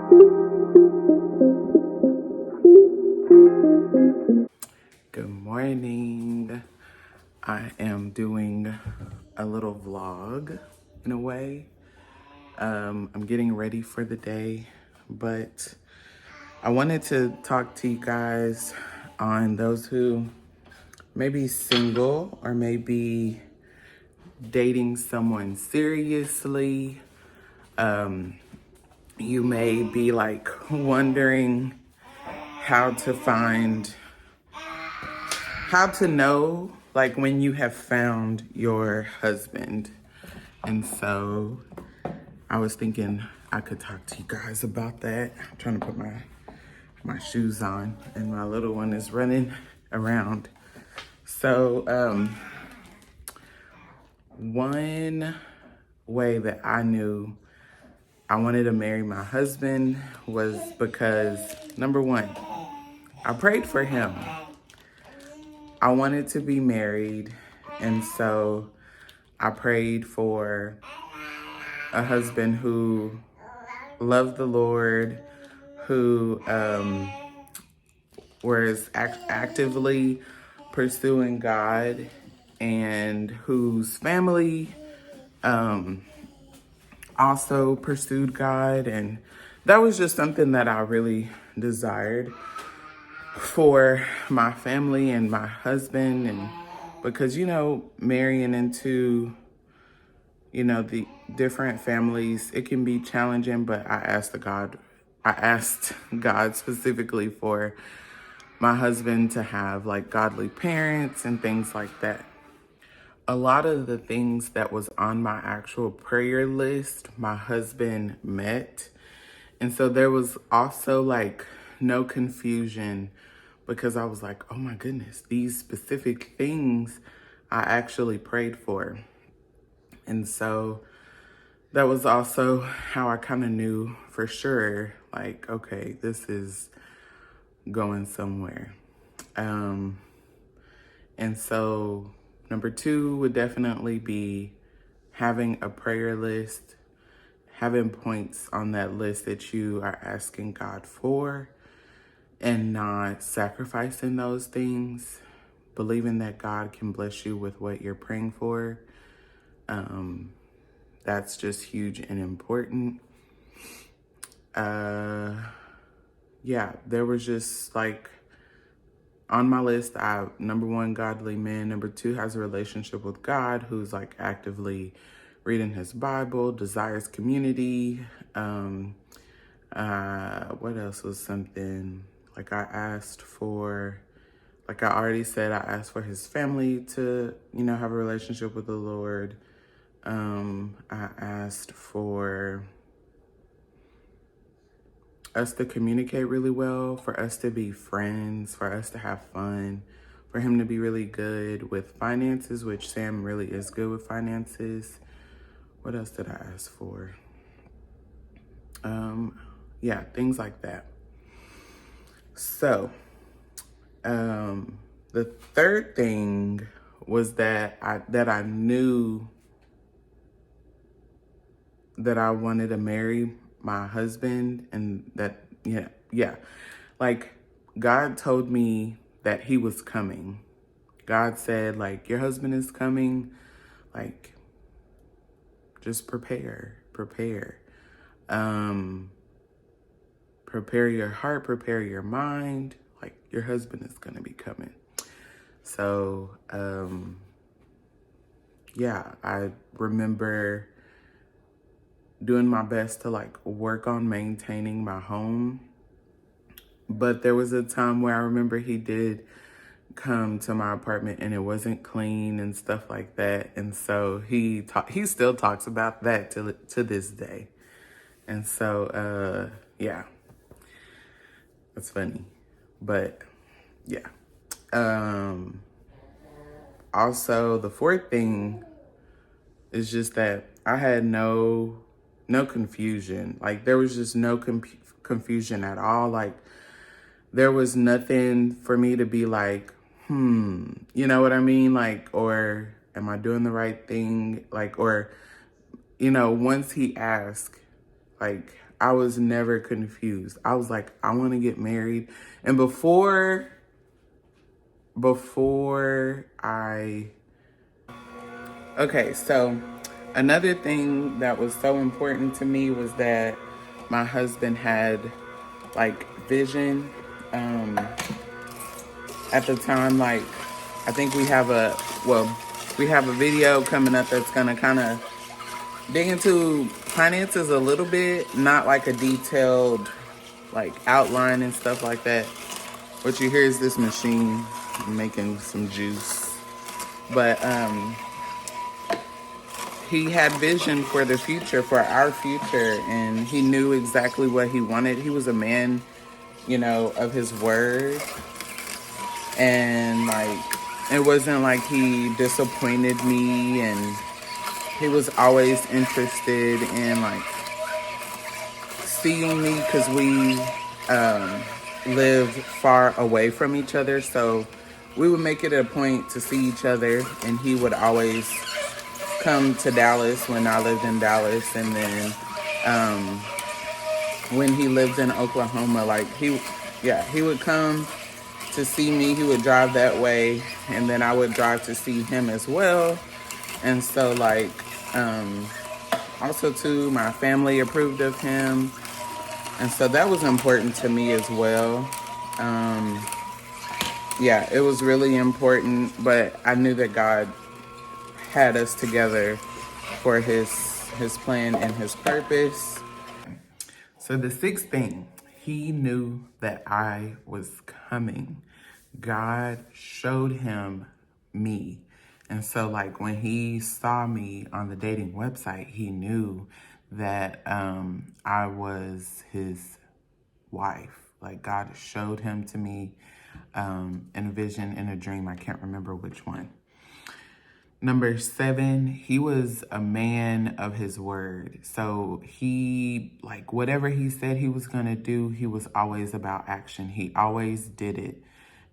Good morning. I am doing a little vlog in a way. I'm getting ready for the day, but I wanted to talk to you guys on those who may be single or may be dating someone seriously. You may be like wondering how to know like when you have found your husband. And so I was thinking I could talk to you guys about that. I'm trying to put my shoes on and my little one is running around. So one way that I knew I wanted to marry my husband was because, number one, I prayed for him. I wanted to be married, and so I prayed for a husband who loved the Lord, who was actively pursuing God, and whose family also pursued God. And that was just something that I really desired for my family and my husband. And because, marrying into, the different families, it can be challenging, but I asked God specifically for my husband to have like godly parents and things like that. A lot of the things that was on my actual prayer list, my husband met. And so there was also like no confusion, because I was like, oh my goodness, these specific things I actually prayed for. And so that was also how I kind of knew for sure, like, okay, this is going somewhere. And so number two would definitely be having a prayer list, having points on that list that you are asking God for, and not sacrificing those things, believing that God can bless you with what you're praying for. That's just huge and important. Yeah, there was just like on my list, number one, godly man. Number two, has a relationship with God, who's like actively reading his Bible, desires community. What else was something like I asked for? Like I already said, I asked for his family to, have a relationship with the Lord. I asked for us to communicate really well, for us to be friends, for us to have fun, for him to be really good with finances, which Sam really is good with finances. What else did I ask for? Yeah, things like that. So, the third thing was that I knew that I wanted to marry my husband, and that, yeah. Like, God told me that he was coming. God said, like, your husband is coming. Like, just prepare. Prepare your heart, prepare your mind. Like, your husband is going to be coming. So, yeah, I remember doing my best to like work on maintaining my home. But there was a time where I remember he did come to my apartment and it wasn't clean and stuff like that. And so he still talks about that to this day. And so, yeah, that's funny. But yeah. Also, the fourth thing is just that I had no confusion. Like, there was just no confusion at all. Like, there was nothing for me to be like, you know what I mean? Like, or am I doing the right thing? Like, or, once he asked, like, I was never confused. I was like, I want to get married. And before I, okay, so another thing that was so important to me was that my husband had like vision. At the time, like, I think we have a video coming up that's gonna kind of dig into finances a little bit, not like a detailed like outline and stuff like that. What you hear is this machine making some juice. But he had vision for the future, for our future, and he knew exactly what he wanted. He was a man, of his word. And like, it wasn't like he disappointed me, and he was always interested in like seeing me because we live far away from each other. So we would make it a point to see each other, and he would always come to Dallas when I lived in Dallas. And then when he lived in Oklahoma, like he would come to see me. He would drive that way, and then I would drive to see him as well. And so like, also too, my family approved of him. And so that was important to me as well. It was really important, but I knew that God had us together for his plan and his purpose. So the sixth thing, he knew that I was coming. God showed him me. And so like when he saw me on the dating website, he knew that I was his wife. Like God showed him to me in a vision, in a dream. I can't remember which one. Number 7, he was a man of his word. So he, like, whatever he said he was going to do, he was always about action. He always did it.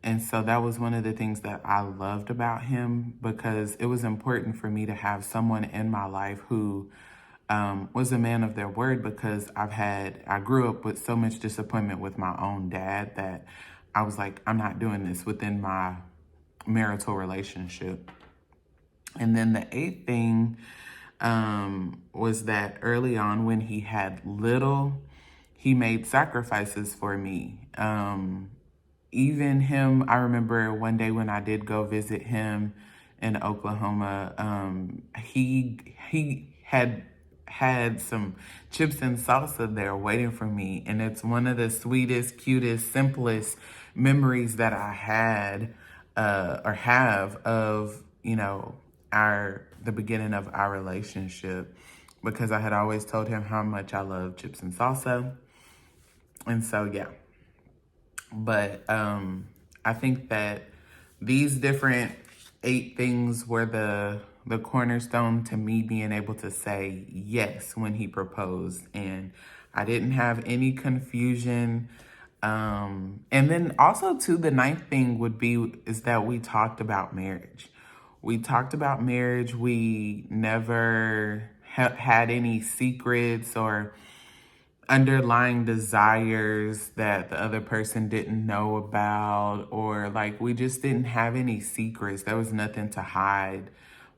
And so that was one of the things that I loved about him, because it was important for me to have someone in my life who was a man of their word, because I grew up with so much disappointment with my own dad that I was like, I'm not doing this within my marital relationship. And then the 8th thing was that early on when he had little, he made sacrifices for me. Even him, I remember one day when I did go visit him in Oklahoma, he had some chips and salsa there waiting for me. And it's one of the sweetest, cutest, simplest memories that I had or have of, the beginning of our relationship, because I had always told him how much I love chips and salsa. And so, yeah. But I think that these different 8 things were the cornerstone to me being able to say yes when he proposed. And I didn't have any confusion. And then also too, the 9th thing is that we talked about marriage. We talked about marriage. We never had any secrets or underlying desires that the other person didn't know about, or like we just didn't have any secrets. There was nothing to hide,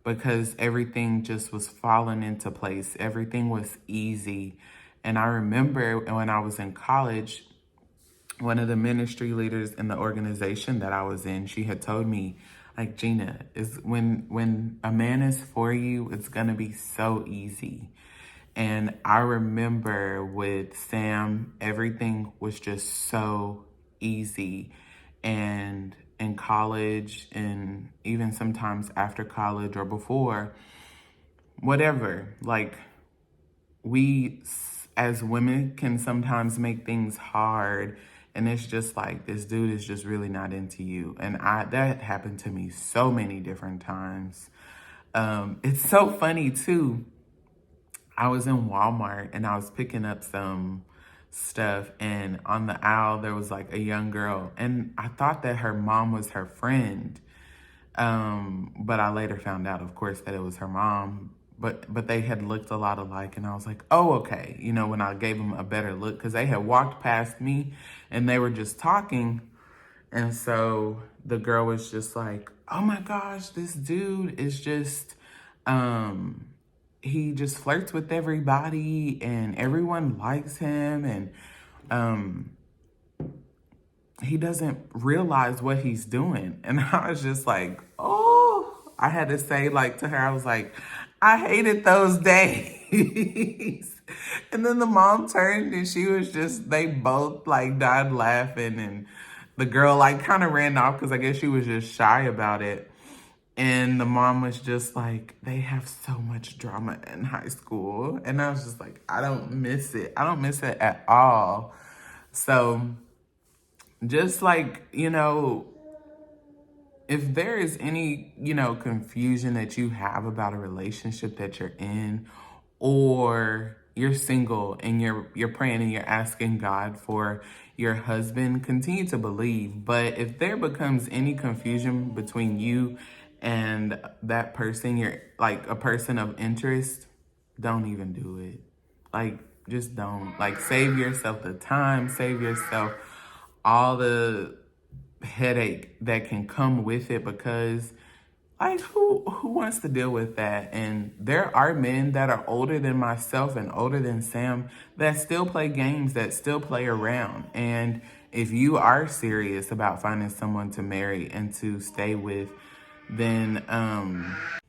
because everything just was falling into place. Everything was easy. And I remember when I was in college, one of the ministry leaders in the organization that I was in, she had told me, like, Gina, is when a man is for you, it's gonna be so easy. And I remember with Sam, everything was just so easy. And in college, and even sometimes after college or before, whatever, like, we as women can sometimes make things hard, and it's just like, this dude is just really not into you. And that happened to me so many different times. It's so funny too. I was in Walmart and I was picking up some stuff, and on the aisle there was like a young girl, and I thought that her mom was her friend. But I later found out, of course, that it was her mom. but they had looked a lot alike, and I was like, oh, okay. You know, when I gave them a better look, because they had walked past me and they were just talking. And so the girl was just like, oh my gosh, this dude is just, he just flirts with everybody and everyone likes him. And he doesn't realize what he's doing. And I was just like, oh, I had to say like to her, I was like, I hated those days. And then the mom turned and she was just, they both like died laughing. And the girl like kind of ran off because I guess she was just shy about it. And the mom was just like, they have so much drama in high school. And I was just like, I don't miss it. I don't miss it at all. So just like, you know, if there is any, you know, confusion that you have about a relationship that you're in, or you're single and you're praying and you're asking God for your husband, continue to believe. But if there becomes any confusion between you and that person, you're like a person of interest, don't even do it. Like, just don't. Like, save yourself the time, save yourself all the headache that can come with it, because like who wants to deal with that? And there are men that are older than myself and older than Sam that still play games, that still play around. And if you are serious about finding someone to marry and to stay with, then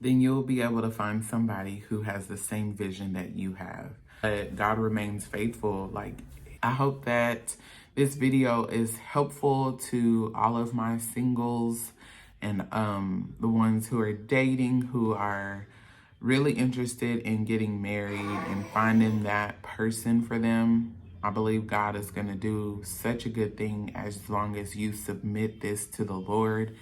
you'll be able to find somebody who has the same vision that you have. But God remains faithful. Like, I hope that this video is helpful to all of my singles and the ones who are dating, who are really interested in getting married and finding that person for them. I believe God is going to do such a good thing as long as you submit this to the Lord.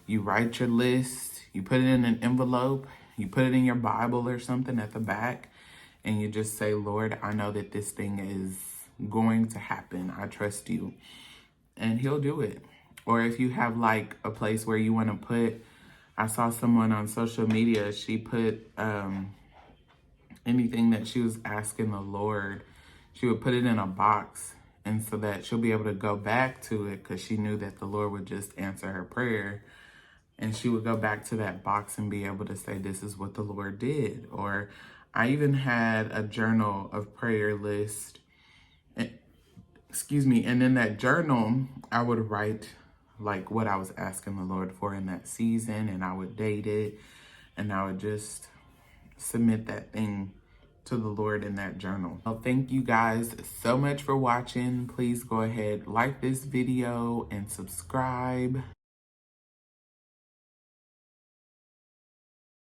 You write your list, you put it in an envelope, you put it in your Bible or something at the back, and you just say, Lord, I know that this thing is going to happen. I trust you. And he'll do it. Or if you have like a place where you want to put, I saw someone on social media, she put anything that she was asking the Lord, she would put it in a box, and so that she'll be able to go back to it, because she knew that the Lord would just answer her prayer. And she would go back to that box and be able to say, this is what the Lord did. Or I even had a journal of prayer list, excuse me, and in that journal, I would write like what I was asking the Lord for in that season, and I would date it, and I would just submit that thing to the Lord in that journal. Well, thank you guys so much for watching. Please go ahead, like this video and subscribe.